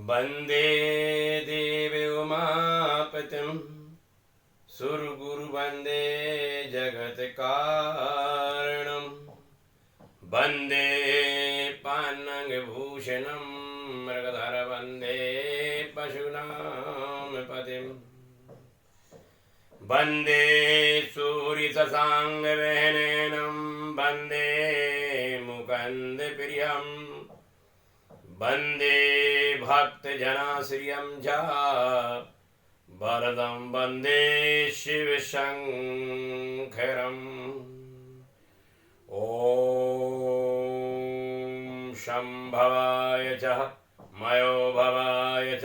वन्दे देवी उमापतिं सुरगुरुवन्दे जगत्कारणं वन्दे पान्नगभूषणं मृगधरवन्दे पशूनां पतिम् वन्दे सूर्यशशाङ्कवेनेनं वन्दे मुकुन्दप्रियं वन्दे भक्तजनाश्रियं च वरदं वन्दे शिवशङ्करम् ॐ शम्भवाय च मयोभवाय च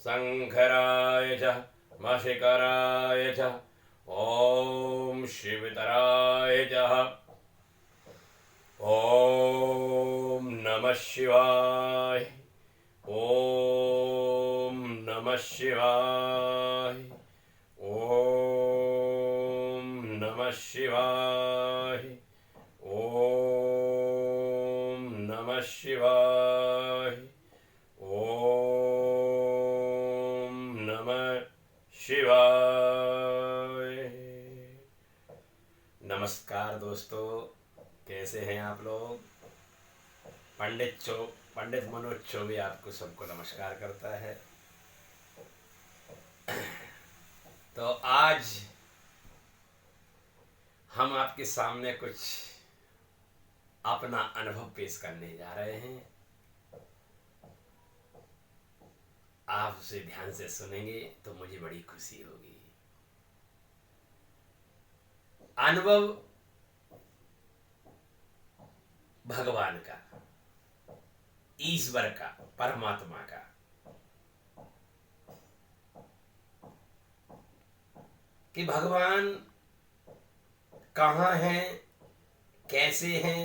शङ्कराय च मशिकराय च ॐ शिवतराय च ॐ नमः शिवाय ॐ नमः शिवाय ॐ नमः शिवाय ॐ नमः शिवाय ॐ नमः शिवाय। नमस्कार दोस्तों, कैसे हैं आप लोग। पंडित मनोज चौबे आपको सबको नमस्कार करता है। तो आज हम आपके सामने कुछ अपना अनुभव पेश करने जा रहे हैं। आप उसे ध्यान से सुनेंगे तो मुझे बड़ी खुशी होगी। अनुभव भगवान का, ईश्वर का, परमात्मा का। कि भगवान कहाँ हैं, कैसे हैं,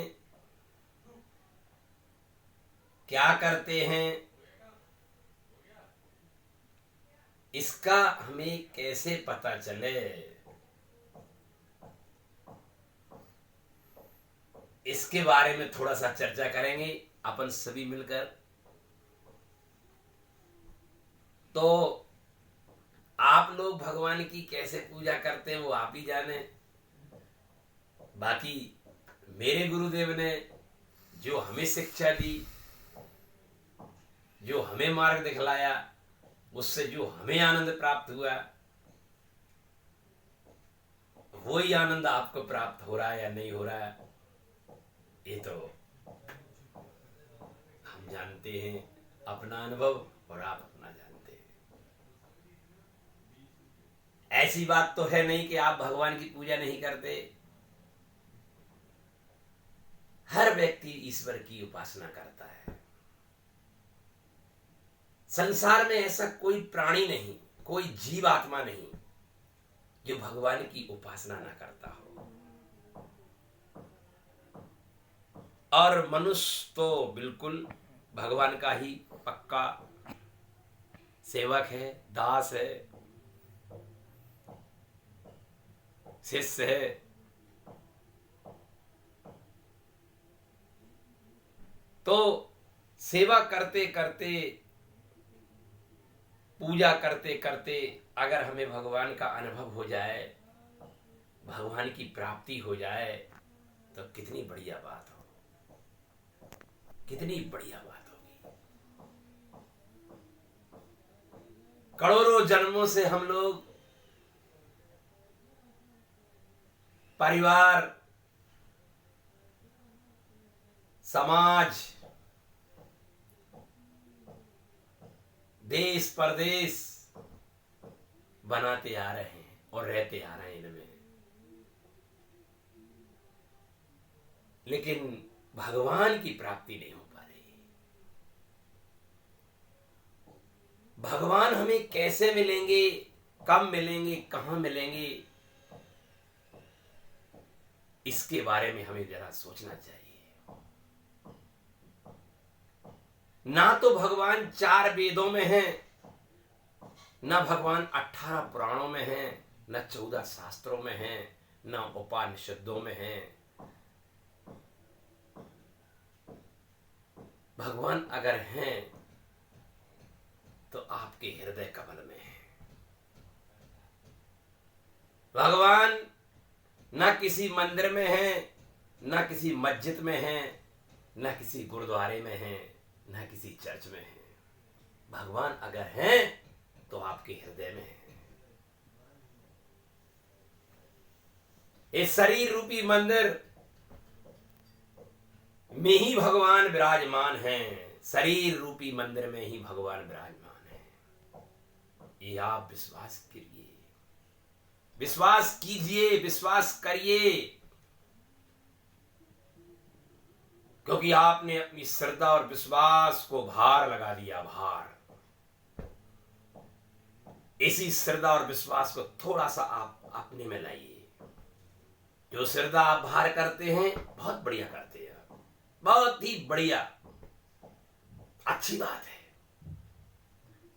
क्या करते हैं, इसका हमें कैसे पता चले, इसके बारे में थोड़ा सा चर्चा करेंगे अपन सभी मिलकर। तो आप लोग भगवान की कैसे पूजा करते हैं वो आप ही जाने। बाकी मेरे गुरुदेव ने जो हमें शिक्षा दी, जो हमें मार्ग दिखलाया, उससे जो हमें आनंद प्राप्त हुआ, वही आनंद आपको प्राप्त हो रहा है या नहीं हो रहा है, ये तो हम जानते हैं, अपना अनुभव, और आप अपना जानते हैं। ऐसी बात तो है नहीं कि आप भगवान की पूजा नहीं करते। हर व्यक्ति ईश्वर की उपासना करता है। संसार में ऐसा कोई प्राणी नहीं, कोई जीव आत्मा नहीं जो भगवान की उपासना ना करता हो। और मनुष्य तो बिल्कुल भगवान का ही पक्का सेवक है, दास है, शिष्य है। तो सेवा करते करते, पूजा करते करते अगर हमें भगवान का अनुभव हो जाए, भगवान की प्राप्ति हो जाए, तो कितनी बढ़िया बात हो, कितनी बढ़िया बात होगी। करोड़ों जन्मों से हम लोग परिवार, समाज, देश परदेश बनाते आ रहे हैं और रहते आ रहे हैं इनमें, लेकिन भगवान की प्राप्ति नहीं हो पा रही। भगवान हमें कैसे मिलेंगे, कब मिलेंगे, कहां मिलेंगे, इसके बारे में हमें जरा सोचना चाहिए। ना तो भगवान 4 वेदों में हैं, न भगवान 18 पुराणों में हैं, न 14 शास्त्रों में हैं, न उपनिषदों में हैं। भगवान अगर हैं तो आपके हृदय कमल में है। भगवान ना किसी मंदिर में है, ना किसी मस्जिद में है, ना किसी गुरुद्वारे में है, ना किसी चर्च में है। भगवान अगर हैं तो आपके हृदय में है। इस शरीर रूपी मंदिर में ही भगवान विराजमान हैं। शरीर रूपी मंदिर में ही भगवान विराजमान हैं। ये आप विश्वास करिए, विश्वास कीजिए, विश्वास करिए, क्योंकि आपने अपनी श्रद्धा और विश्वास को भार लगा दिया। भार, इसी श्रद्धा और विश्वास को थोड़ा सा आप अपने में लाइए। जो श्रद्धा आप भार करते हैं, बहुत बढ़िया करते हैं, बहुत ही बढ़िया, अच्छी बात है।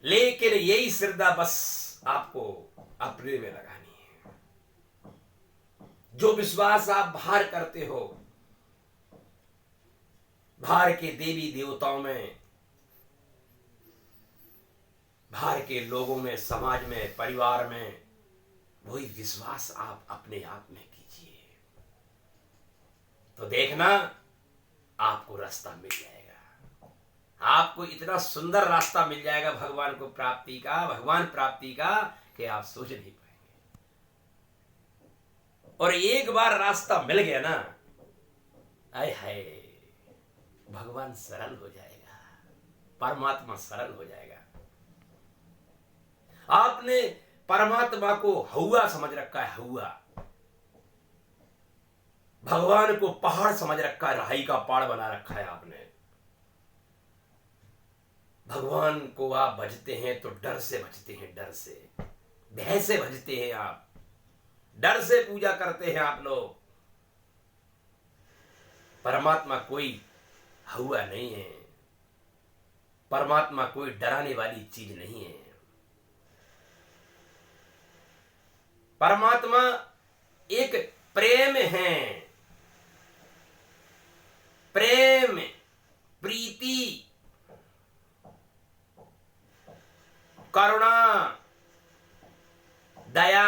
लेकिन यही श्रद्धा बस आपको अपने में लगानी है। जो विश्वास आप भार करते हो, भार के देवी देवताओं में, भार के लोगों में, समाज में, परिवार में, वही विश्वास आप अपने आप में कीजिए, तो देखना आपको रास्ता मिल जाएगा। आपको इतना सुंदर रास्ता मिल जाएगा भगवान को प्राप्ति का, भगवान प्राप्ति का, कि आप सोच नहीं पाएंगे। और एक बार रास्ता मिल गया ना, आय हाय, भगवान सरल हो जाएगा, परमात्मा सरल हो जाएगा। आपने परमात्मा को हौवा समझ रखा है, हौवा। भगवान को पहाड़ समझ रखा है, राही का पहाड़ बना रखा है आपने। भगवान को आप भजते हैं तो डर से भजते हैं, डर से, भय से भजते हैं आप, डर से पूजा करते हैं आप लोग। परमात्मा कोई हौवा नहीं है, परमात्मा कोई डराने वाली चीज नहीं है। परमात्मा एक प्रेम है, प्रेम, प्रीति, करुणा, दया,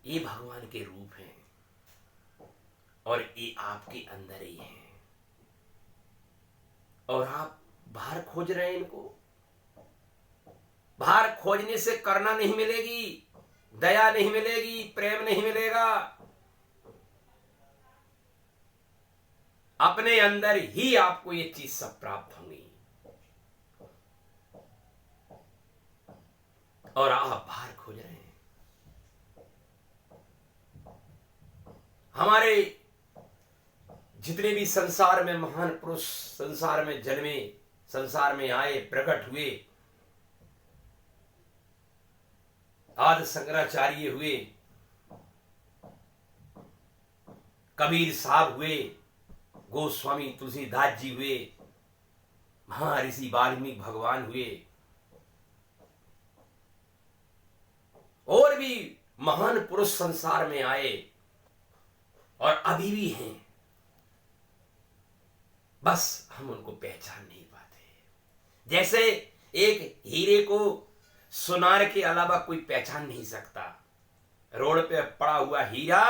ये भगवान के रूप हैं और ये आपके अंदर ही है। और आप बाहर खोज रहे हैं इनको। बाहर खोजने से करुणा नहीं मिलेगी, दया नहीं मिलेगी, प्रेम नहीं मिलेगा। अपने अंदर ही आपको ये चीज सब प्राप्त होंगी। और आप बाहर खोज रहे हैं। हमारे जितने भी संसार में महान पुरुष संसार में जन्मे, संसार में आए, प्रकट हुए, आदि शंकराचार्य हुए, कबीर साहब हुए, गोस्वामी तुलसीदास जी हुए, महर्षि वाल्मीकि भगवान हुए, और भी महान पुरुष संसार में आए और अभी भी हैं। बस हम उनको पहचान नहीं पाते। जैसे एक हीरे को सुनार के अलावा कोई पहचान नहीं सकता। रोड पे पड़ा हुआ हीरा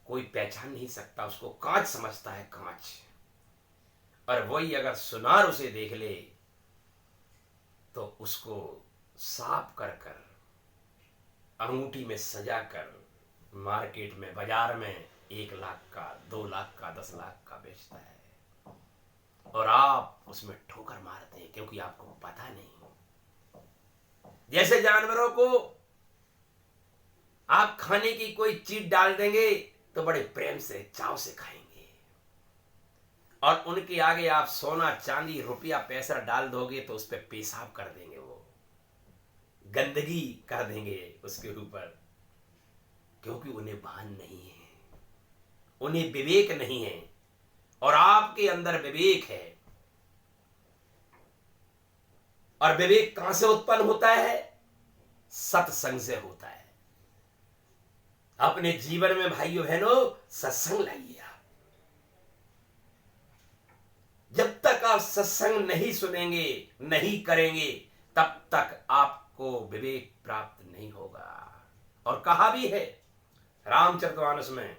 कोई पहचान नहीं सकता, उसको कांच समझता है, कांच। और वही अगर सुनार उसे देख ले तो उसको साफ कर कर, अंगूठी में सजा कर, मार्केट में, बाजार में 1 लाख का, 2 लाख का, 10 लाख का बेचता है। और आप उसमें ठोकर मारते हैं क्योंकि आपको पता नहीं। जैसे जानवरों को आप खाने की कोई चीज डाल देंगे तो बड़े प्रेम से, चाव से खाएंगे, और उनके आगे आप सोना, चांदी, रुपया, पैसा डाल दोगे तो उस पर पेशाब कर देंगे, वो गंदगी कर देंगे उसके ऊपर, क्योंकि उन्हें भान नहीं है, उन्हें विवेक नहीं है। और आपके अंदर विवेक है। और विवेक कहां से उत्पन्न होता है? सत्संग से होता है। अपने जीवन में भाइयों बहनों सत्संग लाइए आप। जब तक आप सत्संग नहीं सुनेंगे, नहीं करेंगे, तब तक आपको विवेक प्राप्त नहीं होगा। और कहा भी है रामचरितमानस में,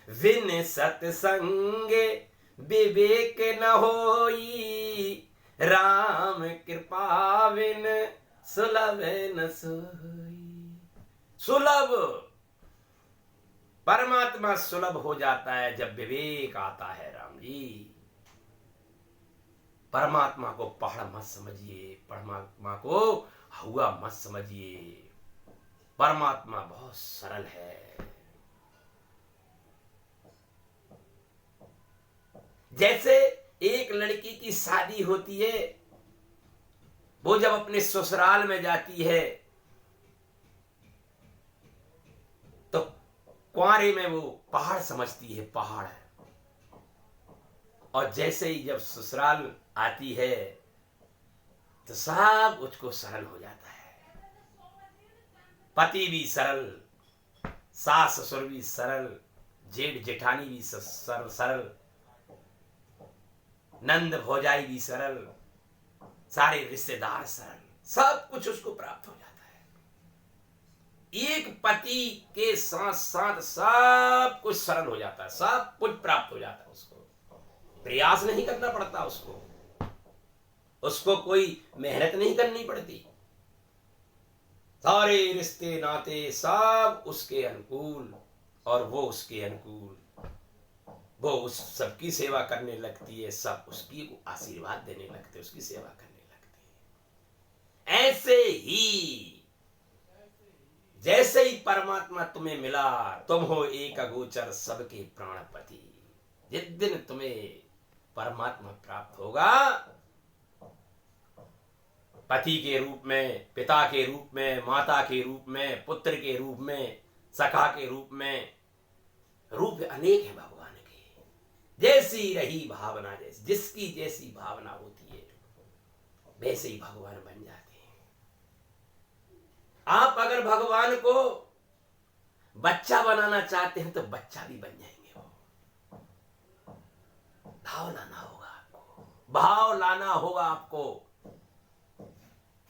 विन सत्संगे विवेक न होई, राम कृपा विन सुलभ न सोई। सुलभ, परमात्मा सुलभ हो जाता है जब विवेक आता है। राम जी, परमात्मा को पहाड़ मत समझिए, परमात्मा को हुआ मत समझिए। परमात्मा बहुत सरल है। जैसे एक लड़की की शादी होती है, वो जब अपने ससुराल में जाती है तो कुंवारे में वो पहाड़ समझती है, पहाड़ है। और जैसे ही जब ससुराल आती है तो सब उसको सरल हो जाता है। पति भी सरल, सास ससुर भी सरल, जेठ जेठानी भी सरल, नंद भौजाई भी सरल, सारे रिश्तेदार सरल, सब कुछ उसको प्राप्त हो जाता है। एक पति के साथ साथ सब कुछ सरल हो जाता है, सब कुछ प्राप्त हो जाता है। उसको प्रयास नहीं करना पड़ता, उसको कोई मेहनत नहीं करनी पड़ती। सारे रिश्ते नाते सब उसके अनुकूल और वो उसके अनुकूल। वो उस सबकी सेवा करने लगती है, सब उसकी आशीर्वाद देने लगते, उसकी सेवा करने लगते हैं। ऐसे ही जैसे ही परमात्मा तुम्हें मिला, तुम हो एक अगोचर सबके प्राणपति। जिस दिन तुम्हें परमात्मा प्राप्त होगा, पति के रूप में, पिता के रूप में, माता के रूप में, पुत्र के रूप में, सखा के रूप में, रूप अनेक है भगवान के। जैसी रही भावना, जैसी जिसकी जैसी भावना होती है वैसे ही भगवान बन जाते हैं। आप अगर भगवान को बच्चा बनाना चाहते हैं तो बच्चा भी बन जाएंगे। वो भाव लाना होगा आपको, भाव लाना होगा आपको।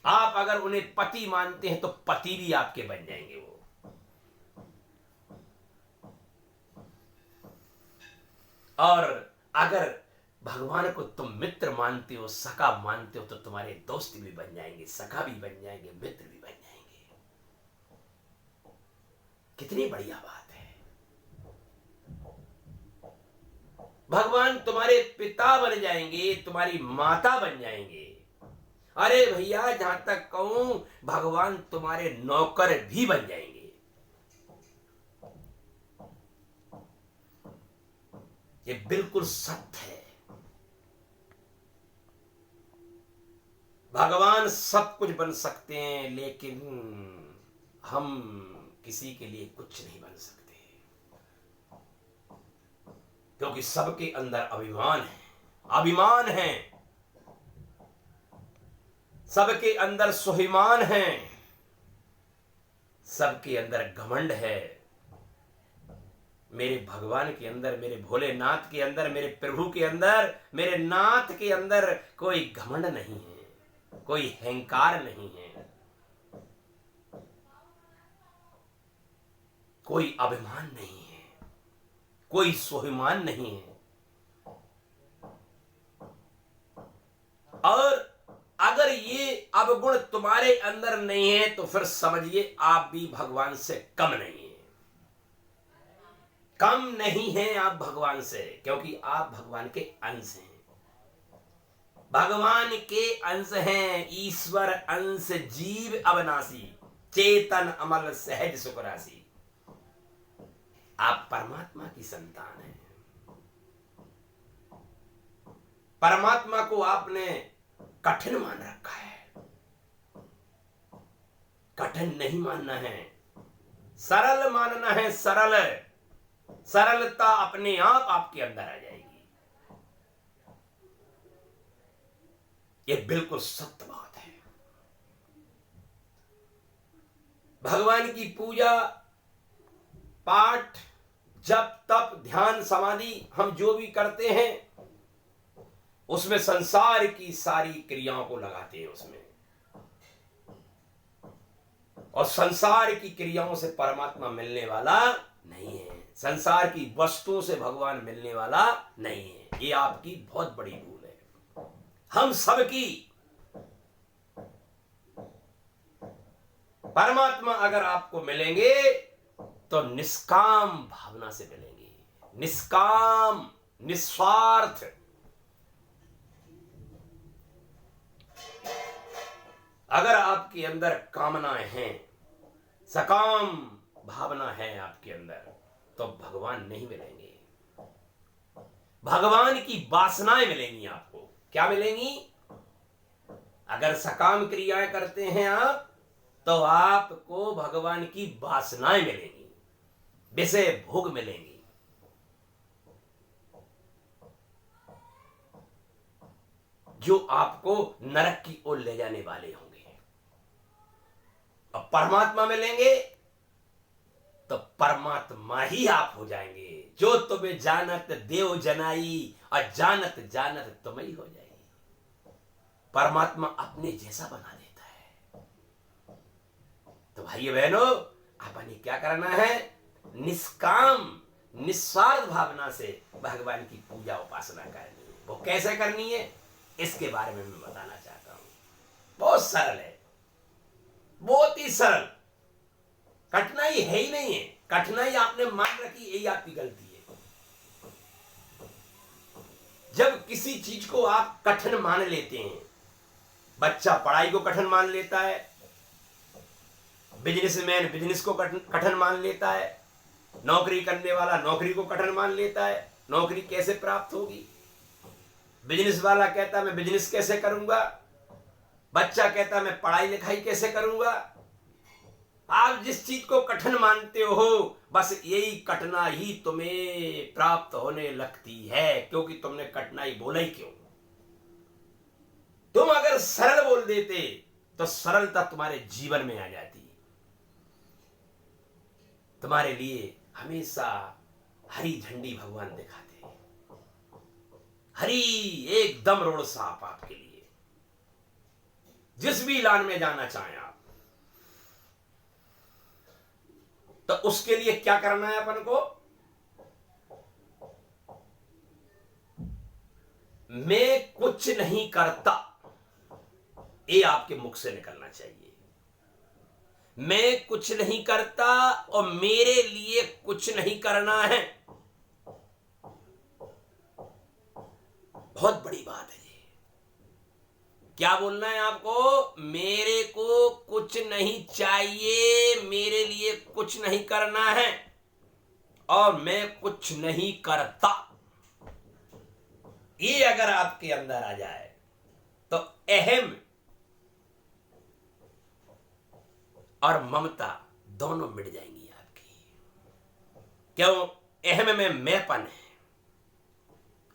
आप अगर उन्हें पति मानते हैं तो पति भी आपके बन जाएंगे वो। और अगर भगवान को तुम मित्र मानते हो, सखा मानते हो, तो तुम्हारे दोस्त भी बन जाएंगे, सखा भी बन जाएंगे, मित्र भी बन जाएंगे। कितनी बढ़िया बात है। भगवान तुम्हारे पिता बन जाएंगे, तुम्हारी माता बन जाएंगे। अरे भैया, जहां तक कहूं, भगवान तुम्हारे नौकर भी बन जाएंगे। ये बिल्कुल सत्य है। भगवान सब कुछ बन सकते हैं, लेकिन हम किसी के लिए कुछ नहीं बन सकते, क्योंकि सबके अंदर अभिमान है, अभिमान है। सबके अंदर स्वाभिमान है, सबके अंदर घमंड है। मेरे भगवान के अंदर, मेरे भोलेनाथ के अंदर, मेरे प्रभु के अंदर, मेरे नाथ के अंदर कोई घमंड नहीं है, कोई अहंकार नहीं है, कोई अभिमान नहीं है, कोई स्वाभिमान नहीं है। और अगर ये अवगुण तुम्हारे अंदर नहीं है तो फिर समझिए आप भी भगवान से कम नहीं है। कम नहीं है आप भगवान से, क्योंकि आप भगवान के अंश हैं। भगवान के अंश हैं, ईश्वर अंश जीव अविनाशी, चेतन अमल सहज सुख राशि। आप परमात्मा की संतान हैं। परमात्मा को आपने कठिन मान रखा है। कठिन नहीं मानना है, सरल मानना है। सरल, सरलता अपने आप आपके अंदर आ जाएगी। यह बिल्कुल सत्य बात है। भगवान की पूजा पाठ, जप, तप, ध्यान, समाधि हम जो भी करते हैं उसमें संसार की सारी क्रियाओं को लगाते हैं उसमें। और संसार की क्रियाओं से परमात्मा मिलने वाला नहीं है, संसार की वस्तुओं से भगवान मिलने वाला नहीं है। ये आपकी बहुत बड़ी भूल है। हम सबकी परमात्मा अगर आपको मिलेंगे तो निष्काम भावना से मिलेंगे, निष्काम, निस्वार्थ। अगर आपके अंदर कामनाएं हैं, सकाम भावना है आपके अंदर, तो भगवान नहीं मिलेंगे, भगवान की वासनाएं मिलेंगी आपको। क्या मिलेंगी? अगर सकाम क्रियाएं करते हैं आप, तो आपको भगवान की वासनाएं मिलेंगी, विषय भोग मिलेंगी। जो आपको नरक की ओर ले जाने वाले होंगे। और परमात्मा मिलेंगे तो परमात्मा ही आप हो जाएंगे। जो तुम्हें जानत देव जनाई, और जानत जानत तुम ही हो जाएगी। परमात्मा अपने जैसा बना देता है। तो भाइयों बहनों, आपने क्या करना है? निष्काम, निस्वार्थ भावना से भगवान की पूजा उपासना करनी है। वो कैसे करनी है, इसके बारे में मैं बताना चाहता हूं। बहुत सरल है, बहुत ही सरल, कठिनाई है ही नहीं है। कठिनाई आपने मान रखी, यही आपकी गलती है। जब किसी चीज को आप कठिन मान लेते हैं, बच्चा पढ़ाई को कठिन मान लेता है, बिजनेसमैन बिजनेस को कठिन मान लेता है, नौकरी करने वाला नौकरी को कठिन मान लेता है, नौकरी कैसे प्राप्त होगी। बिजनेस वाला कहता मैं बिजनेस कैसे करूंगा, बच्चा कहता मैं पढ़ाई लिखाई कैसे करूंगा। आप जिस चीज को कठिन मानते हो, बस यही कठिनाई तुम्हें प्राप्त होने लगती है, क्योंकि तुमने कठिनाई बोला ही क्यों। तुम अगर सरल बोल देते तो सरलता तुम्हारे जीवन में आ जाती। तुम्हारे लिए हमेशा हरी झंडी भगवान दिखाते, हरी एकदम रोड साफ आपके लिए। जिस भी लाइन में जाना चाहें आप, तो उसके लिए क्या करना है अपन को? मैं कुछ नहीं करता, ये आपके मुख से निकलना चाहिए। मैं कुछ नहीं करता और मेरे लिए कुछ नहीं करना है। बहुत बड़ी बात है ये। क्या बोलना है आपको? मेरे को कुछ नहीं चाहिए, मेरे लिए कुछ नहीं करना है, और मैं कुछ नहीं करता। ये अगर आपके अंदर आ जाए तो अहम और ममता दोनों मिट जाएंगी आपकी। क्यों? अहम में मैंपन है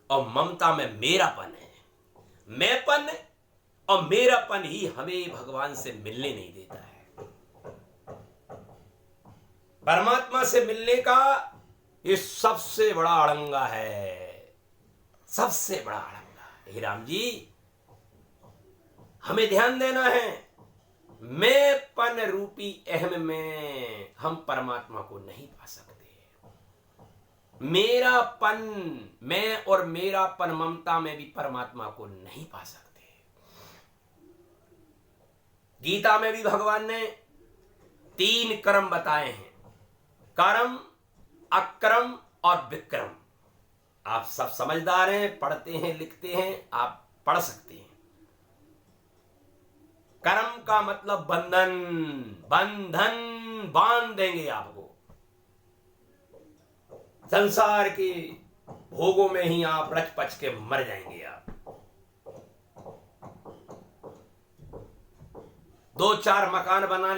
और ममता में मेरापन है। मैंपन और मेरापन ही हमें भगवान से मिलने नहीं देता है। परमात्मा से मिलने का ये सबसे बड़ा अड़ंगा है, सबसे बड़ा अड़ंगा। हे राम जी, हमें ध्यान देना है। मैंपन रूपी अहम में हम परमात्मा को नहीं पा सकते। मेरापन, मैं और मेरापन ममता में भी परमात्मा को नहीं पा सकते। गीता में भी भगवान ने 3 कर्म बताए हैं, कर्म, अक्रम और विक्रम। आप सब समझदार हैं, पढ़ते हैं, लिखते हैं, आप पढ़ सकते हैं। कर्म का मतलब बंधन, बंधन बांध देंगे आपको। संसार के भोगों में ही आप रच पच के मर जाएंगे। आप 2-4 मकान बना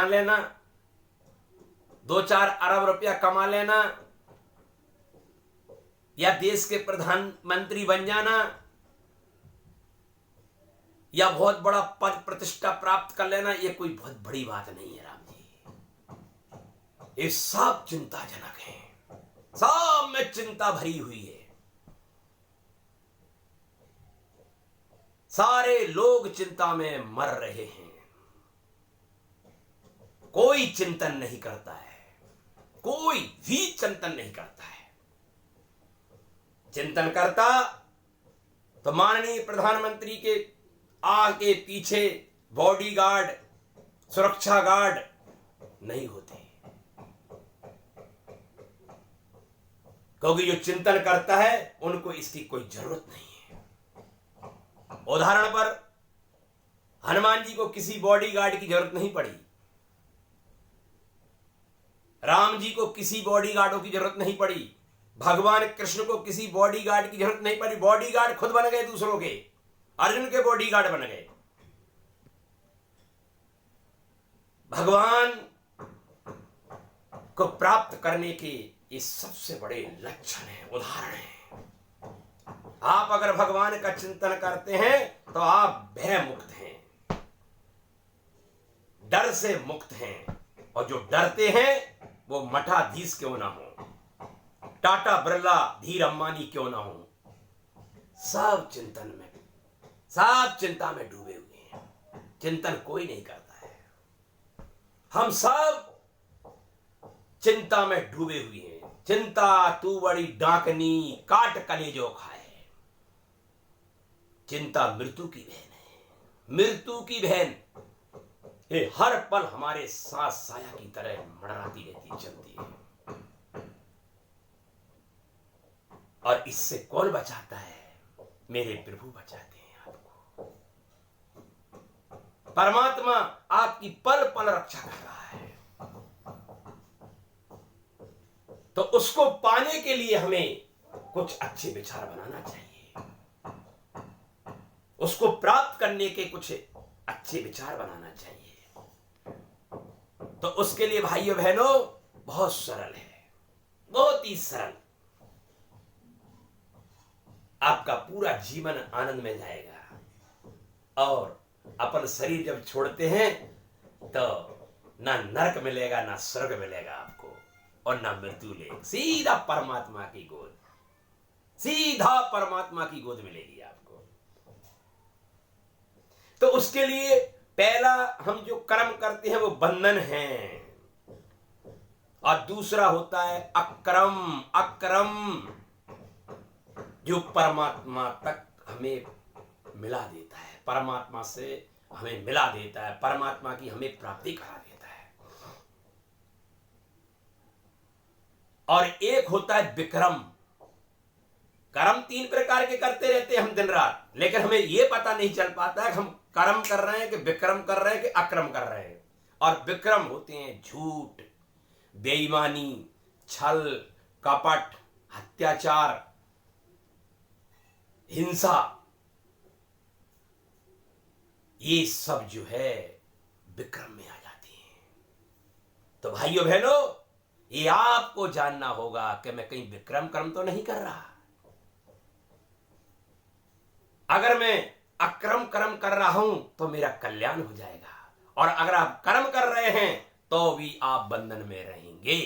लेना, 2-4 अरब रुपया कमा लेना, या देश के प्रधानमंत्री बन जाना, या बहुत बड़ा पद प्रतिष्ठा प्राप्त कर लेना, ये कोई बहुत बड़ी बात नहीं है राम जी। ये सब चिंताजनक है, सब में चिंता भरी हुई है। सारे लोग चिंता में मर रहे हैं। कोई चिंतन नहीं करता है, कोई भी चिंतन नहीं करता है। चिंतन करता तो माननीय प्रधानमंत्री के आगे पीछे बॉडीगार्ड, सुरक्षा गार्ड नहीं होते, क्योंकि जो चिंतन करता है उनको इसकी कोई जरूरत नहीं है। उदाहरण पर हनुमान जी को किसी बॉडीगार्ड की जरूरत नहीं पड़ी, राम जी को किसी बॉडीगार्डों की जरूरत नहीं पड़ी, भगवान कृष्ण को किसी बॉडीगार्ड की जरूरत नहीं पड़ी। बॉडीगार्ड खुद बन गए दूसरों के, अर्जुन के बॉडीगार्ड बन गए। भगवान को प्राप्त करने के ये सबसे बड़े लक्षण है, उदाहरण है। आप अगर भगवान का चिंतन करते हैं तो आप भय मुक्त हैं, डर से मुक्त हैं। और जो डरते हैं वो मठाधीश क्यों ना हो, टाटा बिरला धीर अंबानी क्यों ना हो, सब चिंतन में, सब चिंता में डूबे हुए हैं। चिंतन कोई नहीं करता है। हम सब चिंता में डूबे हुए हैं। चिंता तू बड़ी डाकनी, काट कलेजो खाए। चिंता मृत्यु की बहन है, मृत्यु की बहन। ये हर पल हमारे साथ साया की तरह मंडराती रहती, चलती है। और इससे कौन बचाता है? मेरे प्रभु बचाते हैं आपको। परमात्मा आपकी पल पल रक्षा कर रहा है। तो उसको पाने के लिए हमें कुछ अच्छे विचार बनाना चाहिए। उसको प्राप्त करने के कुछ अच्छे विचार बनाना चाहिए। तो उसके लिए भाइयों बहनों बहुत सरल है, बहुत ही सरल। आपका पूरा जीवन आनंद में जाएगा। और अपन शरीर जब छोड़ते हैं तो ना नरक मिलेगा, ना स्वर्ग मिलेगा आपको, और ना मृत्यु लेगी। सीधा परमात्मा की गोद, सीधा परमात्मा की गोद मिलेगी आपको। तो उसके लिए पहला हम जो कर्म करते हैं वो बंधन है, और दूसरा होता है अक्रम। अक्रम जो परमात्मा तक हमें मिला देता है, परमात्मा से हमें मिला देता है, परमात्मा की हमें प्राप्ति करा देता है। और एक होता है विक्रम। कर्म तीन प्रकार के करते रहते हैं हम दिन रात, लेकिन हमें यह पता नहीं चल पाता है कि हम कर्म कर रहे हैं कि विक्रम कर रहे हैं कि अक्रम कर रहे हैं। और विक्रम होते हैं झूठ, बेईमानी, छल, कपट, हत्याचार, हिंसा। ये सब जो है विक्रम में आ जाती है। तो भाइयों बहनों, ये आपको जानना होगा कि मैं कहीं विक्रम कर्म तो नहीं कर रहा। अगर मैं अक्रम कर्म कर रहा हूं तो मेरा कल्याण हो जाएगा, और अगर आप कर्म कर रहे हैं तो भी आप बंधन में रहेंगे।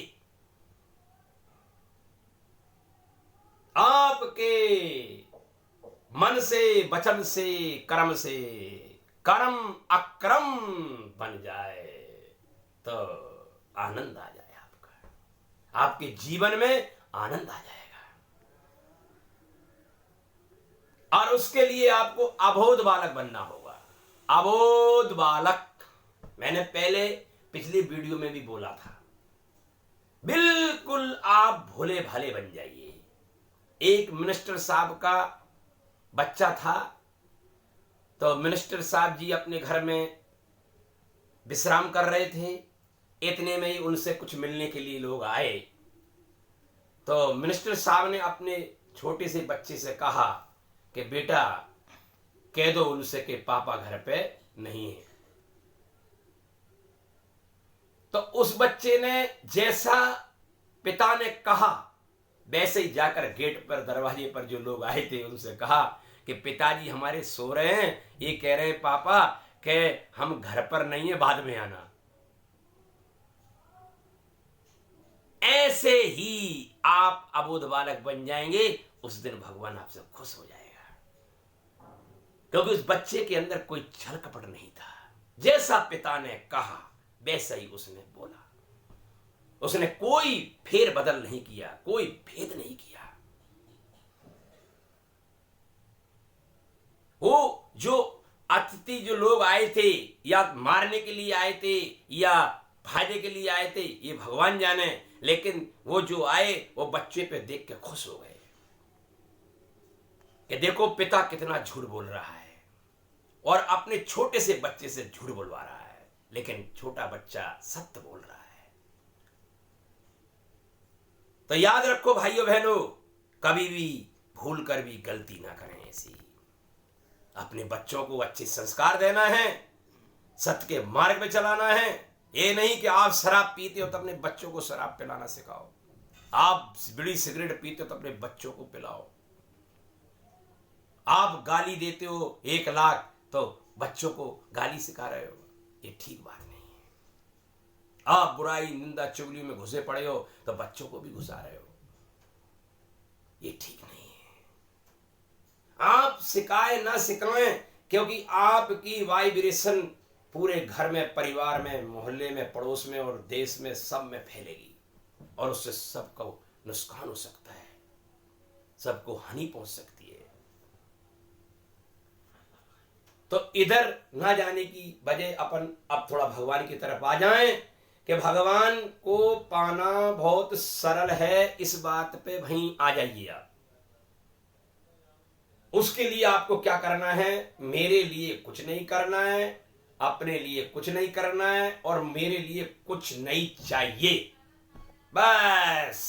आपके मन से, वचन से, कर्म से कर्म अक्रम बन जाए तो आनंद आ जाए आपका, आपके जीवन में आनंद आ जाएगा। और उसके लिए आपको अबोध बालक बनना होगा। अबोध बालक मैंने पहले पिछली वीडियो में भी बोला था। बिल्कुल आप भोले भाले बन जाइए। एक मिनिस्टर साहब का बच्चा था, तो मिनिस्टर साहब जी अपने घर में विश्राम कर रहे थे। इतने में ही उनसे कुछ मिलने के लिए लोग आए। तो मिनिस्टर साहब ने अपने छोटे से बच्चे से कहा कि बेटा कह दो उनसे कि पापा घर पे नहीं है। तो उस बच्चे ने जैसा पिता ने कहा वैसे ही जाकर गेट पर, दरवाजे पर जो लोग आए थे उनसे कहा कि पिताजी हमारे सो रहे हैं, ये कह रहे हैं पापा कि हम घर पर नहीं है, बाद में आना। ऐसे ही आप अबोध बालक बन जाएंगे। उस दिन भगवान आपसे खुश हो जाएगा, क्योंकि उस बच्चे के अंदर कोई छल कपट नहीं था। जैसा पिता ने कहा वैसा ही उसने बोला। उसने कोई फेर बदल नहीं किया, कोई भेद नहीं किया। वो जो अतिथि जो लोग आए थे, या मारने के लिए आए थे या फायदे के लिए आए थे, ये भगवान जाने, लेकिन वो जो आए वो बच्चे पे देख के खुश हो गए कि देखो पिता कितना झूठ बोल रहा है, और अपने छोटे से बच्चे से झूठ बोलवा रहा है, लेकिन छोटा बच्चा सत्य बोल रहा है। तो याद रखो भाइयों बहनों, कभी भी भूल कर भी गलती ना करें ऐसी। अपने बच्चों को अच्छे संस्कार देना है, सत्य के मार्ग में चलाना है। ये नहीं कि आप शराब पीते हो तो अपने बच्चों को शराब पिलाना सिखाओ, आप बीड़ी सिगरेट पीते हो तो अपने बच्चों को पिलाओ, आप गाली देते हो 1 लाख तो बच्चों को गाली सिखा रहे हो, ये ठीक बात नहीं है। आप बुराई निंदा चुगली में घुसे पड़े हो तो बच्चों को भी घुसा रहे हो, ये ठीक नहीं है। आप सिखाए ना सिखाएं, क्योंकि आपकी वाइब्रेशन पूरे घर में, परिवार में, मोहल्ले में, पड़ोस में और देश में सब में फैलेगी, और उससे सबको नुकसान हो सकता है, सबको हानि पहुंच सकती है। तो इधर ना जाने की बजाय अपन अब थोड़ा भगवान की तरफ आ जाएं कि भगवान को पाना बहुत सरल है, इस बात पे वहीं आ जाइए आप। उसके लिए आपको क्या करना है? मेरे लिए कुछ नहीं करना है, अपने लिए कुछ नहीं करना है, और मेरे लिए कुछ नहीं चाहिए, बस।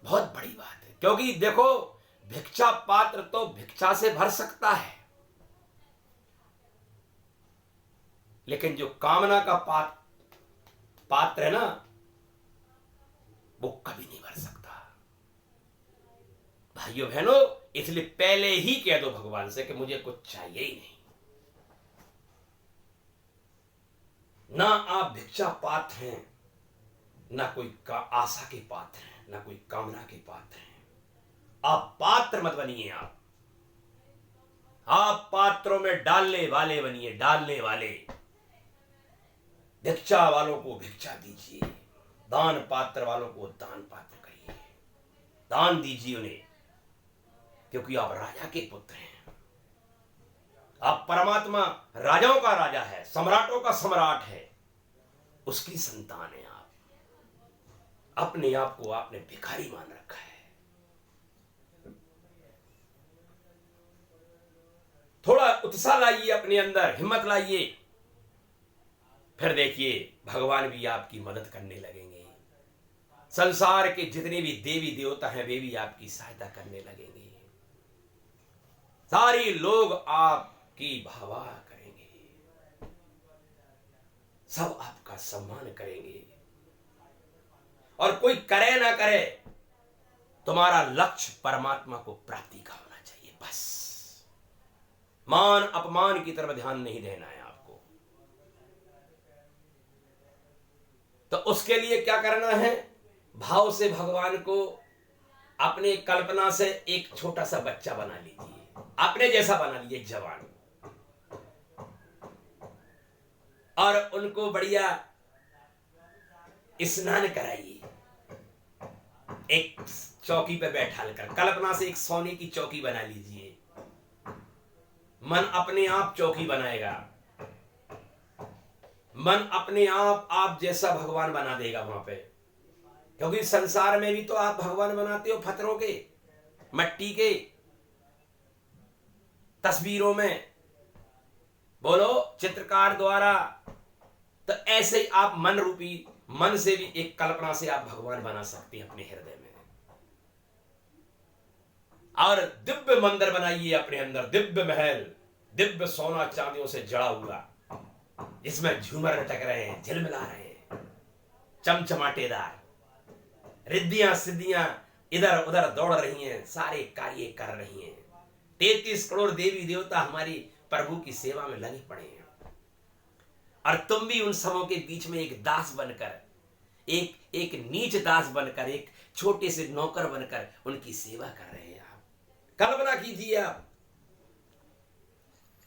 बहुत बड़ी बात है, क्योंकि देखो भिक्षा पात्र तो भिक्षा से भर सकता है, लेकिन जो कामना का पात्र है ना, वो कभी नहीं भर सकता। भाइयों बहनों, इसलिए पहले ही कह दो भगवान से कि मुझे कुछ चाहिए ही नहीं। ना आप भिक्षा पात्र हैं, ना कोई आशा के पात्र हैं, ना कोई कामना के पात्र हैं। आप पात्र मत बनिए, आप पात्रों में डालने वाले बनिए, डालने वाले। भिक्षा वालों को भिक्षा दीजिए, दान पात्र वालों को दान पात्र करिए, दान दीजिए उन्हें, क्योंकि आप राजा के पुत्र हैं। आप परमात्मा राजाओं का राजा है, सम्राटों का सम्राट है, उसकी संतान है आप। अपने आप को आपने भिखारी मान रखा है। थोड़ा उत्साह लाइए अपने अंदर, हिम्मत लाइए, फिर देखिए भगवान भी आपकी मदद करने लगेंगे। संसार के जितने भी देवी देवता हैं वे भी आपकी सहायता करने लगेंगे। सारे लोग आपकी वाह करेंगे, सब आपका सम्मान करेंगे, और कोई करे ना करे, तुम्हारा लक्ष्य परमात्मा को प्राप्ति का होना चाहिए, बस। मान अपमान की तरफ ध्यान नहीं देना है आपको। तो उसके लिए क्या करना है? भाव से भगवान को अपने कल्पना से एक छोटा सा बच्चा बना लीजिए, अपने जैसा बना लीजिए, जवान, और उनको बढ़िया स्नान कराइए। एक चौकी पे बैठा कर कल्पना से एक सोने की चौकी बना लीजिए। मन अपने आप चौकी बनाएगा, मन अपने आप जैसा भगवान बना देगा वहां पे। क्योंकि संसार में भी तो आप भगवान बनाते हो पत्थरों के, मिट्टी के, तस्वीरों में, बोलो चित्रकार द्वारा। तो ऐसे ही आप मन रूपी मन से भी एक कल्पना से आप भगवान बना सकते हैं अपने हृदय में। और दिव्य मंदिर बनाइए अपने अंदर, दिव्य महल, दिव्य सोना चांदियों से जड़ा हुआ, जिसमें झूमर लटक रहे हैं, झिलमिला रहे हैं, चमचमाटेदार, रिद्धियां सिद्धियां इधर उधर दौड़ रही हैं, सारे कार्य कर रही हैं। 33 करोड़ देवी देवता हमारी प्रभु की सेवा में लगे पड़े हैं, और तुम भी उन सबों के बीच में एक दास बनकर, एक नीच दास बनकर, एक छोटे से नौकर बनकर उनकी सेवा कर रहे हैं। आप कल्पना कीजिए, आप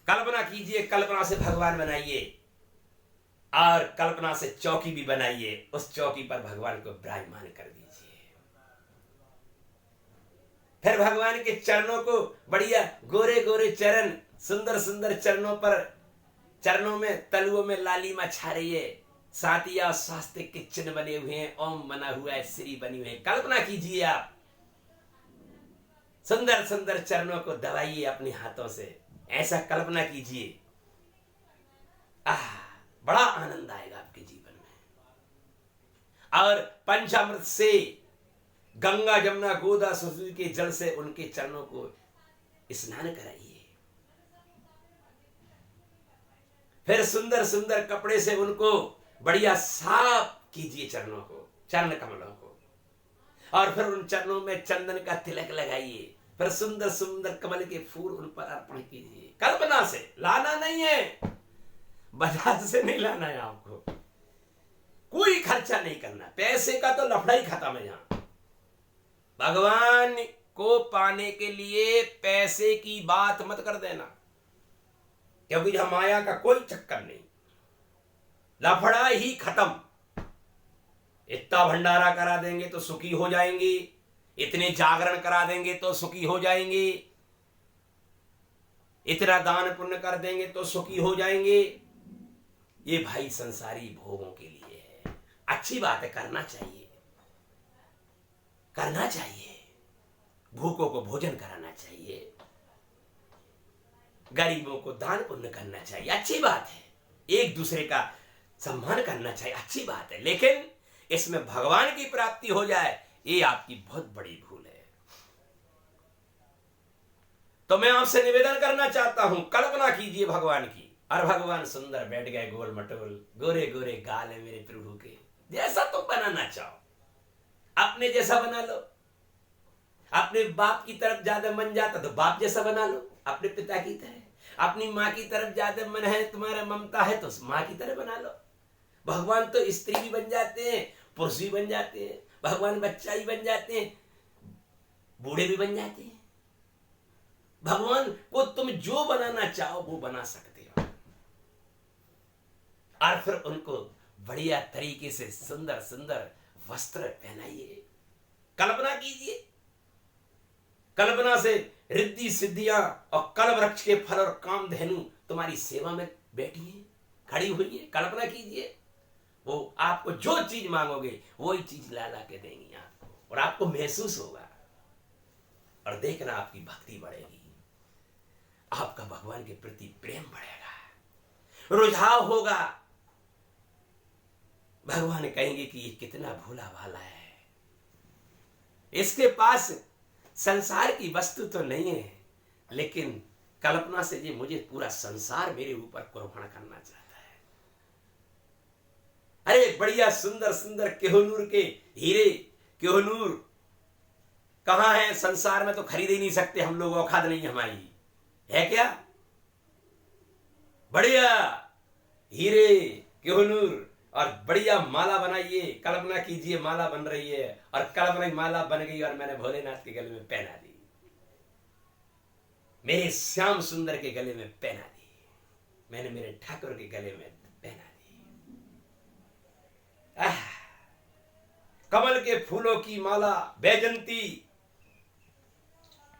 कल्पना कीजिए, कल्पना से भगवान बनाइए और कल्पना से चौकी भी बनाइए, उस चौकी पर भगवान को विराजमान कर दीजिए। फिर भगवान के चरणों को, बढ़िया गोरे गोरे चरण, सुंदर सुंदर चरणों पर, चरणों में तलुओं में लालिमा छा रही है, सातिया स्वास्तिक के चिन्ह बने हुए हैं, ओम बना हुआ है, श्री बनी हुई है। कल्पना कीजिए आप, सुंदर सुंदर चरणों को दबाइए अपने हाथों से, ऐसा कल्पना कीजिए। बड़ा आनंद आएगा आपके जीवन में। और पंचामृत से, गंगा जमुना गोदा सरस्वती के जल से उनके चरणों को स्नान कराइए। फिर सुंदर सुंदर कपड़े से उनको बढ़िया साफ कीजिए, चरणों को, चरण कमलों को, और फिर उन चरणों में चंदन का तिलक लगाइए। फिर सुंदर सुंदर कमल के फूल उन पर अर्पण कीजिए। कल्पना से, लाना नहीं है, बाजार से नहीं लाना है आपको, कोई खर्चा नहीं करना, पैसे का तो लफड़ा ही खत्म है यहां। भगवान को पाने के लिए पैसे की बात मत कर देना, क्योंकि यहां माया का कोई चक्कर नहीं, लफड़ा ही खत्म। इतना भंडारा करा देंगे तो सुखी हो जाएंगे, इतने जागरण करा देंगे तो सुखी हो जाएंगे, इतना दान पुण्य कर देंगे तो सुखी हो जाएंगे। ये भाई संसारी भोगों के लिए है। अच्छी बात है, करना चाहिए, करना चाहिए, भूखों को भोजन कराना चाहिए, गरीबों को दान पुण्य करना चाहिए, अच्छी बात है, एक दूसरे का सम्मान करना चाहिए, अच्छी बात है। लेकिन इसमें भगवान की प्राप्ति हो जाए, ये आपकी बहुत बड़ी भूल है। तो मैं आपसे निवेदन करना चाहता हूं, कल्पना कीजिए भगवान की, और भगवान सुंदर बैठ गए, गोल मटोल, गोरे गोरे गाल है मेरे प्रभु के, जैसा तुम बनाना चाहो, अपने जैसा बना लो। अपने बाप की तरफ ज्यादा मन जाता तो बाप जैसा बना लो, अपने पिता की तरह। अपनी माँ की तरफ ज्यादा मन है, तुम्हारा ममता है, तो माँ की तरह बना लो। भगवान तो स्त्री भी बन जाते हैं, पुरुष भी बन जाते हैं, भगवान बच्चा ही बन जाते हैं, बूढ़े भी बन जाते हैं। भगवान को तुम जो बनाना चाहो वो बना सकते हो। और फिर उनको बढ़िया तरीके से सुंदर सुंदर वस्त्र पहनाइए। कल्पना कीजिए, कल्पना से रिद्धि सिद्धियां और कल्प वृक्ष के फल और कामधेनु तुम्हारी सेवा में बैठी है, खड़ी हुई है। कल्पना कीजिए, वो आपको जो चीज मांगोगे वही चीज ला ला के देंगी आपको, और आपको महसूस होगा, और देखना आपकी भक्ति बढ़ेगी, आपका भगवान के प्रति प्रेम बढ़ेगा, रुझाव होगा। भगवान कहेंगे कि ये कितना भोला भाला है, इसके पास संसार की वस्तु तो नहीं है, लेकिन कल्पना से ये मुझे पूरा संसार मेरे ऊपर कुर्बान करना चाहता है। अरे बढ़िया सुंदर सुंदर कोहिनूर के हीरे, कोहिनूर कहां है संसार में, तो खरीद ही नहीं सकते हम लोग, औकात नहीं हमारी है क्या। बढ़िया हीरे कोहिनूर और बढ़िया माला बनाइए। कल्पना कीजिए माला बन रही है, और कल्पना की माला बन गई और मैंने भोलेनाथ के गले में पहना दी, मेरे श्याम सुंदर के गले में पहना दी, मैंने मेरे ठाकुर के गले में पहना दी। कमल के फूलों की माला, बैजंती,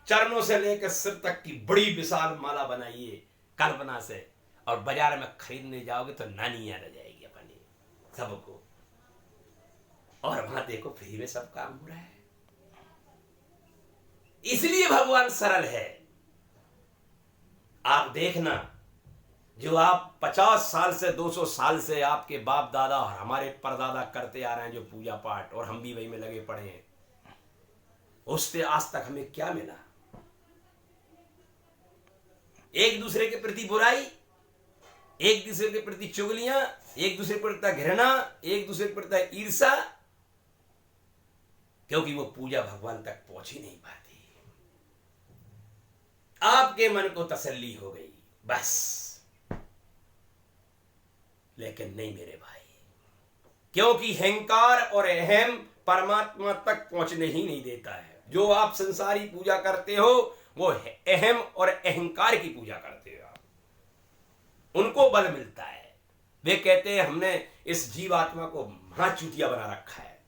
चरणों से लेकर सिर तक की बड़ी विशाल माला बनाइए कल्पना से, और बाजार में खरीदने जाओगे तो नानी याद आ जाएगी अपनी सबको, और वहां देखो फ्री में सब काम हो रहा है। इसलिए भगवान सरल है। आप देखना, जो आप 50 साल से 200 साल से आपके बाप दादा और हमारे परदादा करते आ रहे हैं, जो पूजा पाठ, और हम भी वही में लगे पड़े हैं, उससे आज तक हमें क्या मिला? एक दूसरे के प्रति बुराई, एक दूसरे के प्रति चुगलियां, एक दूसरे के प्रति घृणा, एक दूसरे के प्रति ईर्षा, क्योंकि वो पूजा भगवान तक पहुंच ही नहीं पाती। आपके मन को तसल्ली हो गई बस, लेकिन नहीं मेरे भाई, क्योंकि अहंकार और अहम परमात्मा तक पहुंचने ही नहीं देता है। जो आप संसारी पूजा करते हो वो अहम और अहंकार की पूजा करते हो आप। उनको बल मिलता है। वे कहते हैं हमने इस जीवात्मा को महाचूतिया बना रखा है,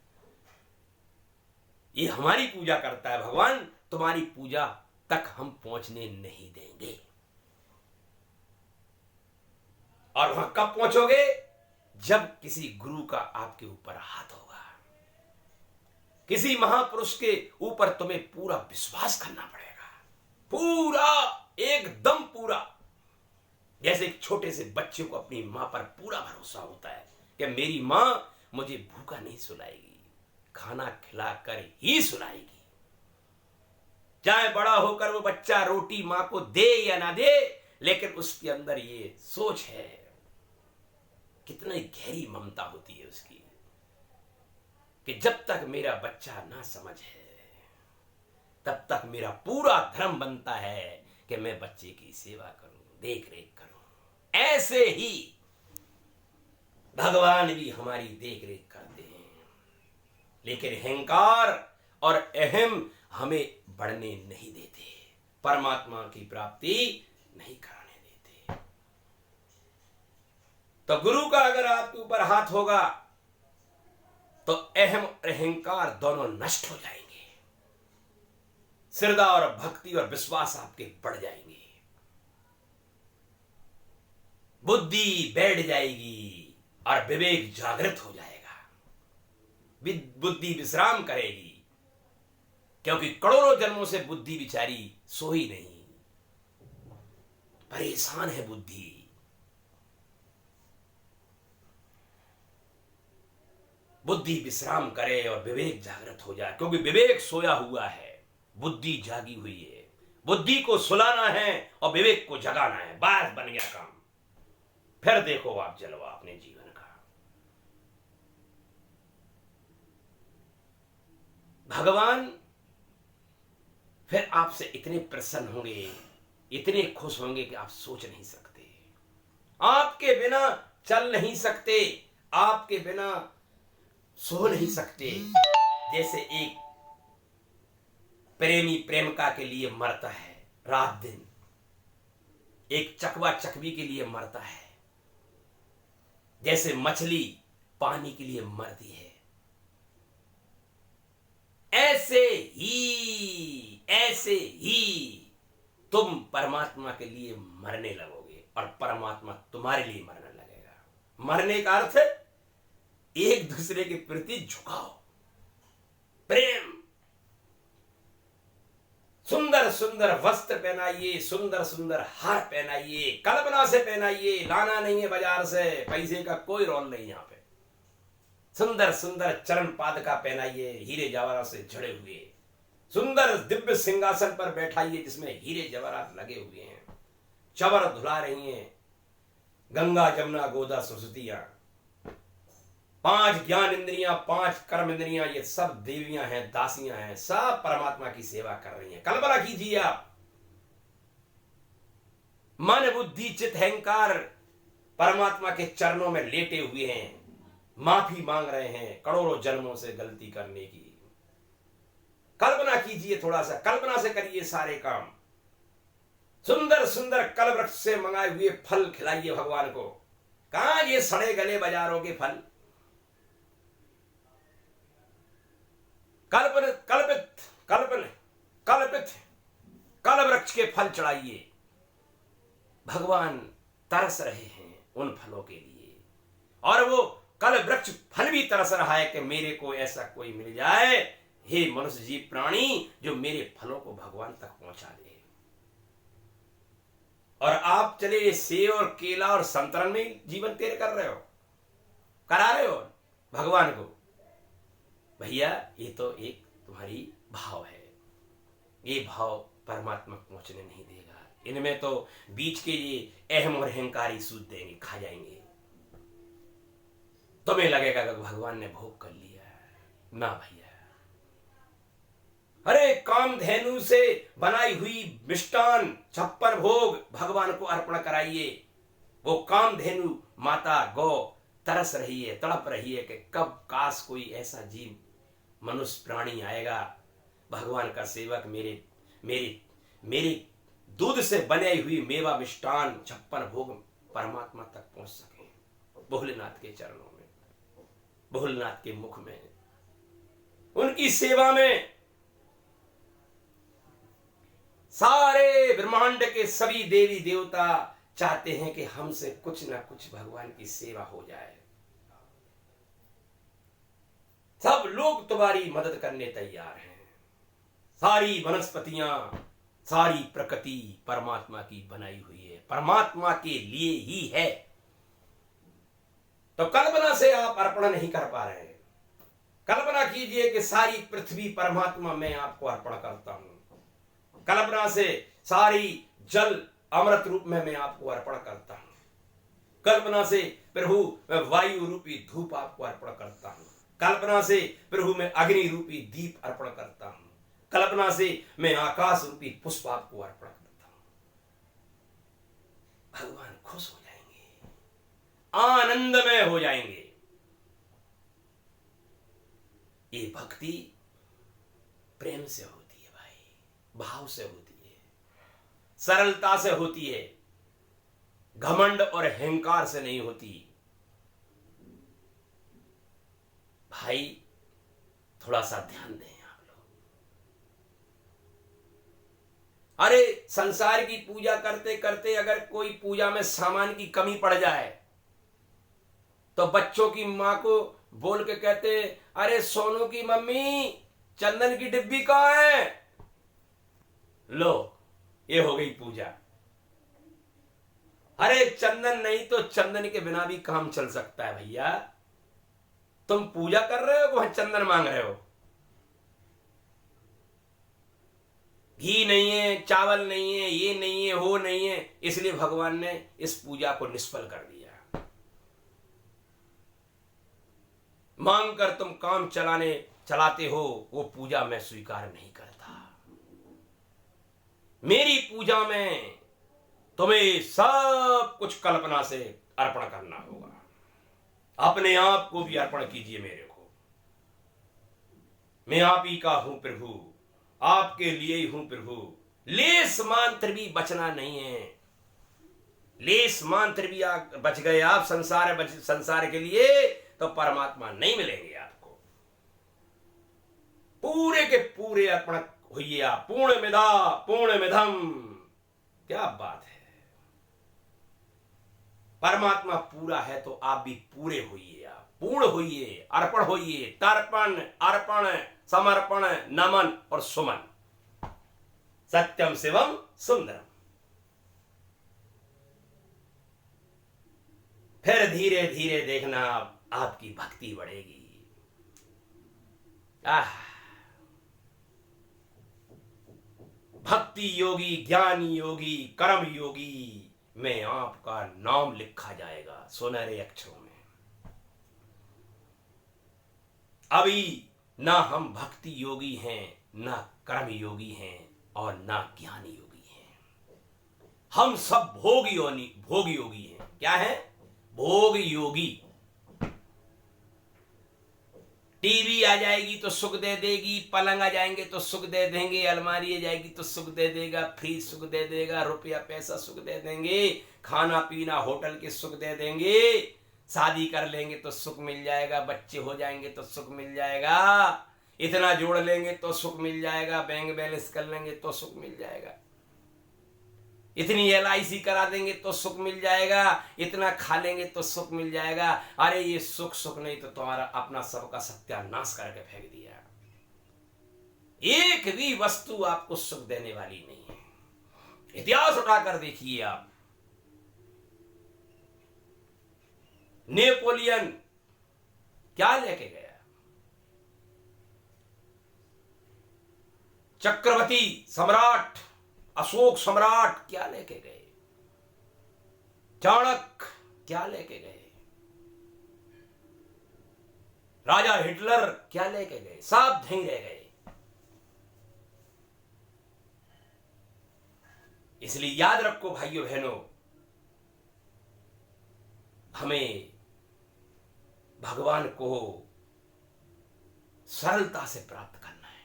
ये हमारी पूजा करता है, भगवान तुम्हारी पूजा तक हम पहुंचने नहीं देंगे। और वहां कब पहुंचोगे? जब किसी गुरु का आपके ऊपर हाथ होगा, किसी महापुरुष के ऊपर तुम्हें पूरा विश्वास करना पड़ेगा, पूरा, एकदम पूरा। जैसे एक छोटे से बच्चे को अपनी मां पर पूरा भरोसा होता है कि मेरी मां मुझे भूखा नहीं सुलाएगी, खाना खिलाकर ही सुलाएगी। चाहे बड़ा होकर वो बच्चा रोटी मां को दे या ना दे, लेकिन उसके अंदर ये सोच है। कितनी गहरी ममता होती है उसकी कि जब तक मेरा बच्चा ना समझ है तब तक मेरा पूरा धर्म बनता है कि मैं बच्चे की सेवा करूं, देख रेख करूं। ऐसे ही भगवान भी हमारी देख रेख करते हैं, लेकिन अहंकार और अहम हमें बढ़ने नहीं देते, परमात्मा की प्राप्ति नहीं कराने देते। तो गुरु का अगर आपके ऊपर हाथ होगा तो अहम और अहंकार दोनों नष्ट हो जाएंगे, श्रद्धा और भक्ति और विश्वास आपके बढ़ जाएंगे, बुद्धि बैठ जाएगी और विवेक जागृत हो जाएगा, बुद्धि विश्राम करेगी, क्योंकि करोड़ों जन्मों से बुद्धि बिचारी सोई नहीं, परेशान है बुद्धि। बुद्धि विश्राम करे और विवेक जागृत हो जाए, क्योंकि विवेक सोया हुआ है, बुद्धि जागी हुई है। बुद्धि को सुलाना है और विवेक को जगाना है, बस बन गया काम। फिर देखो आप जलवा अपने जीवन का। भगवान फिर आपसे इतने प्रसन्न होंगे, इतने खुश होंगे कि आप सोच नहीं सकते। आपके बिना चल नहीं सकते, आपके बिना सो नहीं सकते। जैसे एक प्रेमी प्रेमिका के लिए मरता है रात दिन, एक चकवा चकवी के लिए मरता है, जैसे मछली पानी के लिए मरती है, ऐसे ही तुम परमात्मा के लिए मरने लगोगे और परमात्मा तुम्हारे लिए मरने लगेगा। मरने का अर्थ है एक दूसरे के प्रति झुकाव, प्रेम। सुंदर सुंदर वस्त्र पहनाइए, सुंदर सुंदर हार पहनाइए, कल्पना से पहनाइए, लाना नहीं है बाजार से, पैसे का कोई रोल नहीं यहां पे। सुंदर सुंदर चरण पादका पहनाइए, हीरे जवाहरात से जड़े हुए, सुंदर दिव्य सिंहासन पर बैठाइए जिसमें हीरे जवाहरात लगे हुए हैं, चवर धुला रही हैं गंगा जमुना गोदा सरस्वतियां, 5 ज्ञान इंद्रियां, 5 कर्म इंद्रियां, ये सब देवियां हैं, दासियां हैं, सब परमात्मा की सेवा कर रही हैं। कल्पना कीजिए आप, मन बुद्धि चित्त अहंकार परमात्मा के चरणों में लेटे हुए हैं, माफी मांग रहे हैं करोड़ों जन्मों से गलती करने की। कल्पना कीजिए, थोड़ा सा कल्पना से करिए सारे काम। सुंदर सुंदर कलवृक्ष से मंगाए हुए फल खिलाइए भगवान को। कहां ये सड़े गले बाजारों के फल? कल्पित कलवृक्ष के फल चढ़ाइए। भगवान तरस रहे हैं उन फलों के लिए, और वो कलवृक्ष फल भी तरस रहा है कि मेरे को ऐसा कोई मिल जाए, हे मनुष्य जीव प्राणी, जो मेरे फलों को भगवान तक पहुंचा दे। और आप चले सेब और केला और संतरन में जीवन तेरे कर रहे हो, करा रहे हो भगवान को। भैया ये तो एक तुम्हारी भाव है, ये भाव परमात्मा पहुंचने नहीं देगा। इनमें तो बीच के ये अहम और अहंकारी सूद देंगे, खा जाएंगे। तुम्हें लगेगा कि भगवान ने भोग कर लिया। ना भैया, अरे कामधेनु से बनाई हुई मिष्टान 56 भोग भगवान को अर्पण कराइए। वो कामधेनु माता गौ तरस रही है, तड़प रही है कि कब काश कोई ऐसा जीव मनुष्य प्राणी आएगा, भगवान का सेवक मेरे दूध से बने हुई मेवा मिष्टान 56 भोग परमात्मा तक पहुंच सके। भोलेनाथ के चरणों में, भोलेनाथ के मुख में, उनकी सेवा में। सारे ब्रह्मांड के सभी देवी देवता चाहते हैं कि हमसे कुछ ना कुछ भगवान की सेवा हो जाए। सब लोग तुम्हारी मदद करने तैयार हैं। सारी वनस्पतियां, सारी प्रकृति परमात्मा की बनाई हुई है, परमात्मा के लिए ही है। तो कल्पना से आप अर्पण नहीं कर पा रहे हैं। कल्पना कीजिए कि सारी पृथ्वी परमात्मा मैं आपको अर्पण करता हूं। कल्पना से सारी जल अमृत रूप में मैं आपको अर्पण करता हूं। कल्पना से प्रभु मैं वायु रूपी धूप आपको अर्पण करता हूं। कल्पना से प्रभु मैं अग्नि रूपी दीप अर्पण करता हूं। कल्पना से मैं आकाश रूपी पुष्प आपको अर्पण करता हूं। भगवान खुश हो जाएंगे, आनंदमय हो जाएंगे। ये भक्ति प्रेम से होती है भाई, भाव से होती है, सरलता से होती है, घमंड और अहंकार से नहीं होती। भाई थोड़ा सा ध्यान दें आप लोग। अरे संसार की पूजा करते करते अगर कोई पूजा में सामान की कमी पड़ जाए तो बच्चों की मां को बोल के कहते, अरे सोनू की मम्मी चंदन की डिब्बी कहां है? लो ये हो गई पूजा। अरे चंदन नहीं तो चंदन के बिना भी काम चल सकता है भैया। तुम पूजा कर रहे हो, वहां चंदन मांग रहे हो। घी नहीं है, चावल नहीं है, ये नहीं है, वो नहीं है, इसलिए भगवान ने इस पूजा को निष्फल कर दिया। मांग कर तुम काम चलाते हो, वो पूजा मैं स्वीकार नहीं करता। मेरी पूजा में तुम्हें सब कुछ कल्पना से अर्पण करना होगा। अपने आप को भी अर्पण कीजिए मेरे को। मैं आप ही का हूं प्रभु, आपके लिए ही हूं प्रभु। लेस मात्र भी बचना नहीं है। लेस मात्र भी बच गए आप संसार के लिए तो परमात्मा नहीं मिलेंगे आपको। पूरे के पूरे अर्पण होइए आप। पूर्ण मिधम। क्या बात है। परमात्मा पूरा है तो आप भी पूरे होइए, आप पूर्ण होइए, अर्पण होइए। तर्पण, अर्पण, समर्पण, नमन और सुमन। सत्यम शिवम सुंदरम। फिर धीरे धीरे देखना आपकी भक्ति बढ़ेगी। भक्ति योगी, ज्ञानी योगी, कर्म योगी में आपका नाम लिखा जाएगा सुनहरे अक्षरों में। अभी ना हम भक्ति योगी हैं, ना कर्म योगी हैं और ना ज्ञानी योगी हैं। हम सब भोग योगी हैं। क्या है? भोग योगी। टीवी आ जाएगी तो सुख दे देगी, पलंग आ जाएंगे तो सुख दे देंगे, अलमारी आ जाएगी तो सुख दे देगा, फ्रिज सुख दे देगा, रुपया पैसा सुख दे देंगे, खाना पीना होटल के सुख दे देंगे, शादी कर लेंगे तो सुख मिल जाएगा, बच्चे हो जाएंगे तो सुख मिल जाएगा, इतना जोड़ लेंगे तो सुख मिल जाएगा, बैंक बैलेंस कर लेंगे तो सुख मिल जाएगा, इतनी LIC करा देंगे तो सुख मिल जाएगा, इतना खा लेंगे तो सुख मिल जाएगा। अरे ये सुख नहीं तो तुम्हारा अपना सबका सत्यानाश करके फेंक दिया। एक भी वस्तु आपको सुख देने वाली नहीं है। इतिहास उठाकर देखिए आप। नेपोलियन क्या लेके गया? चक्रवर्ती सम्राट अशोक सम्राट क्या लेके गए? चाणक्य क्या लेके गए? राजा हिटलर क्या लेके गए? सब धहीं रह गए। इसलिए याद रखो भाइयों बहनों, हमें भगवान को सरलता से प्राप्त करना है।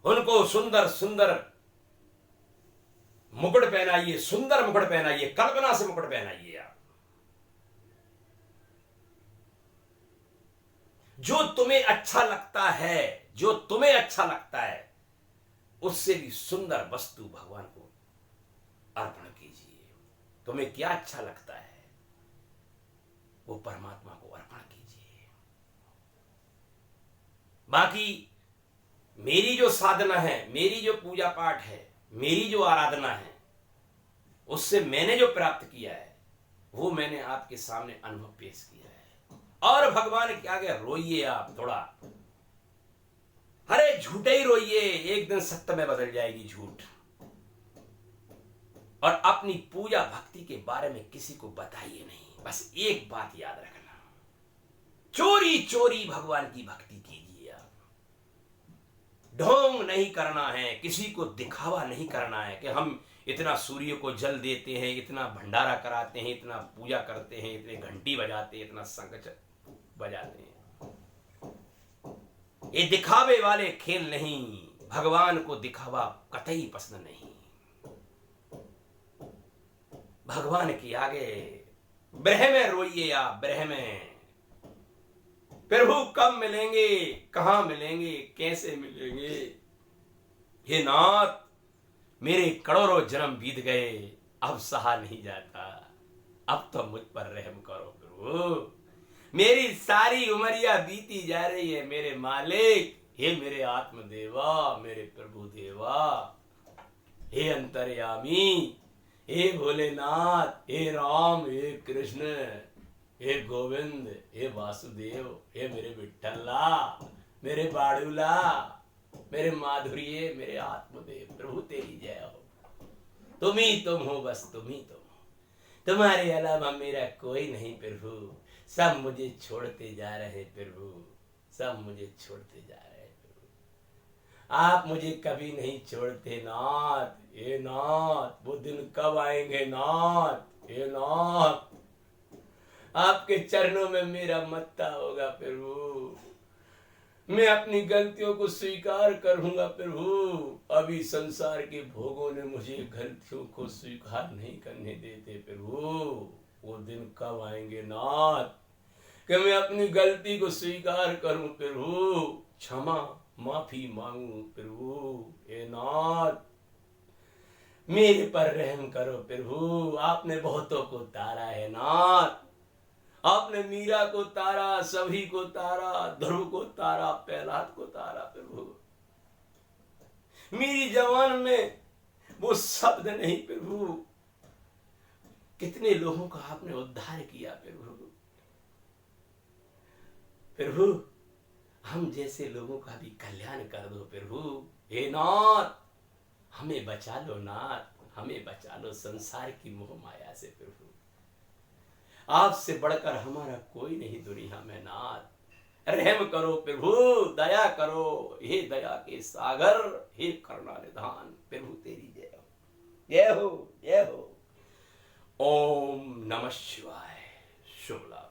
उनको सुंदर सुंदर मुकुट पहनाइए, सुंदर मुकुट पहनाइए, कल्पना से मुकुट पहनाइए आप। जो तुम्हें अच्छा लगता है, जो तुम्हें अच्छा लगता है, उससे भी सुंदर वस्तु भगवान को अर्पण कीजिए। तुम्हें क्या अच्छा लगता है वो परमात्मा को अर्पण कीजिए। बाकी मेरी जो साधना है, मेरी जो पूजा पाठ है, मेरी जो आराधना है, उससे मैंने जो प्राप्त किया है वो मैंने आपके सामने अनुभव पेश किया है। और भगवान के आगे रोइए आप थोड़ा, अरे झूठे ही रोइए, एक दिन सत्य में बदल जाएगी झूठ। और अपनी पूजा भक्ति के बारे में किसी को बताइए नहीं। बस एक बात याद रखना, चोरी चोरी भगवान की भक्ति कीजिए आप। ढोंग नहीं करना है, किसी को दिखावा नहीं करना है कि हम इतना सूर्य को जल देते हैं, इतना भंडारा कराते हैं, इतना पूजा करते हैं, इतने घंटी बजाते हैं, इतना शंख बजाते हैं। ये दिखावे वाले खेल नहीं, भगवान को दिखावा कतई पसंद नहीं। भगवान के आगे ब्रह में रोइए आप, ब्रह में। प्रभु कब मिलेंगे, कहां मिलेंगे, कैसे मिलेंगे? हे नाथ, मेरे करोड़ों जन्म बीत गए, अब सहा नहीं जाता, अब तो मुझ पर रहम करो प्रभु। मेरी सारी उमरिया बीती जा रही है मेरे मालिक। हे मेरे आत्मदेवा, मेरे प्रभु देवा, हे अंतर्यामी, हे भोलेनाथ, हे राम, हे कृष्ण, हे गोविंद, हे वासुदेव, हे मेरे विठ्ठला, मेरे बाड़ूला, मेरे माधुर्य, मेरे आत्मदेव, प्रभु तेरी जय हो। तुम ही तुम हो, बस तुम ही तुम हो, तुम्हारे अलावा मेरा कोई नहीं प्रभु। सब मुझे छोड़ते जा रहे प्रभु, सब मुझे छोड़ते जा रहे प्रभु। आप मुझे कभी नहीं छोड़ते नाथ। हे नाथ, वो दिन कब आएंगे नाथ? हे नाथ, आपके चरणों में मेरा मत्था होगा प्रभु। मैं अपनी गलतियों को स्वीकार करूंगा प्रभु। अभी संसार के भोगों ने मुझे गलतियों को स्वीकार नहीं करने देते प्रभु। वो दिन कब आएंगे नाथ कि मैं अपनी गलती को स्वीकार करूं प्रभु, क्षमा माफी मांगू प्रभु। हे नाथ, मेरे पर रहम करो प्रभु। आपने बहुतों को तारा है नाथ, आपने मीरा को तारा, सभी को तारा, ध्रुव को तारा, प्रहलाद को तारा प्रभु। मेरी जवान में वो शब्द नहीं प्रभु। कितने लोगों का आपने उद्धार किया प्रभु। प्रभु, हम जैसे लोगों का भी कल्याण कर दो प्रभु। हे नाथ, हमें बचा लो नाथ, हमें बचा लो संसार की मोह माया से प्रभु। आपसे बढ़कर हमारा कोई नहीं दुनिया में नाथ। रहम करो प्रभु, दया करो, हे दया के सागर, हे करुणा निधान, प्रभु तेरी जय हो, जय हो, जय हो। ओम नमः शिवाय। शुभ लाभ।